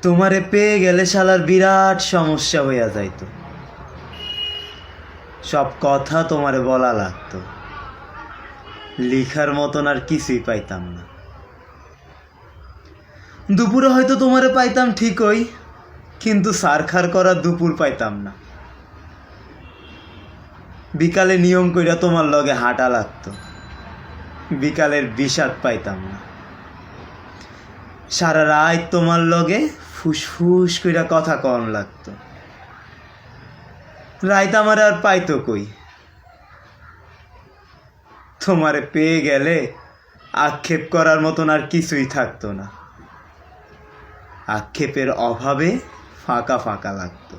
তোমারে পেয়ে গেলে শালার বিরাট সমস্যা হইয়া যাইতো। সব কথা তোমারে বলা লাগতো, লিখার মতন আর কিছুই পাইতাম না। দুপুরে হয়তো তোমারে পাইতাম ঠিকই, কিন্তু সারখার করা দুপুর পাইতাম না। বিকালে নিয়ম কইরা তোমার লগে হাঁটা লাগতো, বিকালের বিষাদ পাইতাম না। সারা রাত তোমার লগে ফুসফুস কইরা কথা কম লাগতো, রাইত আমার আর পাইতো কই। তোমারে পেয়ে গেলে আক্ষেপ করার মতন আর কিছুই থাকতো না, আক্ষেপের অভাবে ফাঁকা ফাঁকা লাগতো।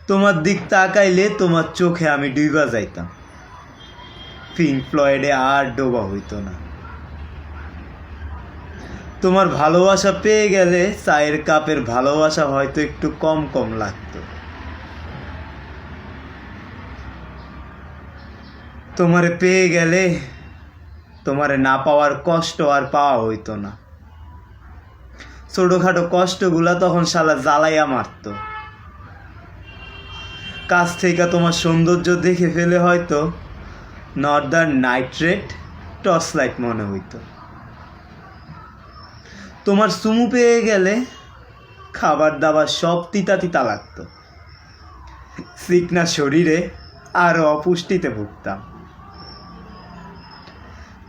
তোমার দিক তাকাইলে তোমার চোখে আমি ডুইবা যাইতাম, পিঙ্ক ফ্লয়েডে আর ডোবা হইতো না। তোমার ভালোবাসা পেয়ে গেলে চায়ের কাপের ভালোবাসা হয়তো একটু কম কম লাগতো। তোমারে পেয়ে গেলে তোমারে না পাওয়ার কষ্ট আর পাওয়া হইতো না। ছোটখাটো কষ্টগুলা তখন শালা জ্বালাইয়া মারত। কাছ থেকে তোমার সৌন্দর্য দেখে ফেলে হয়তো নর্দার্ন নাইট্রেট টর্চ লাইট মনে হইতো। তোমার চুমু পেয়ে গেলে খাবার দাবার সব তিতা তিতা লাগতো, চিকনা শরীরে আরো অপুষ্টিতে ভুগতাম।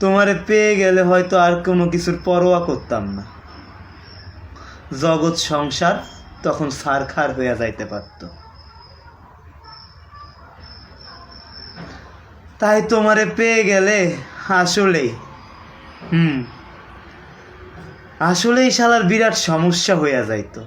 তোমারে পেয়ে গেলে হয়তো আর কোনো কিছুর পরোয়া করতাম না, জগৎ সংসার তখন সারখার হইয়া যাইতে পারত। তাই তোমারে পেয়ে গেলে আসলেই শালার বিরাট সমস্যা হইয়া যাইতো।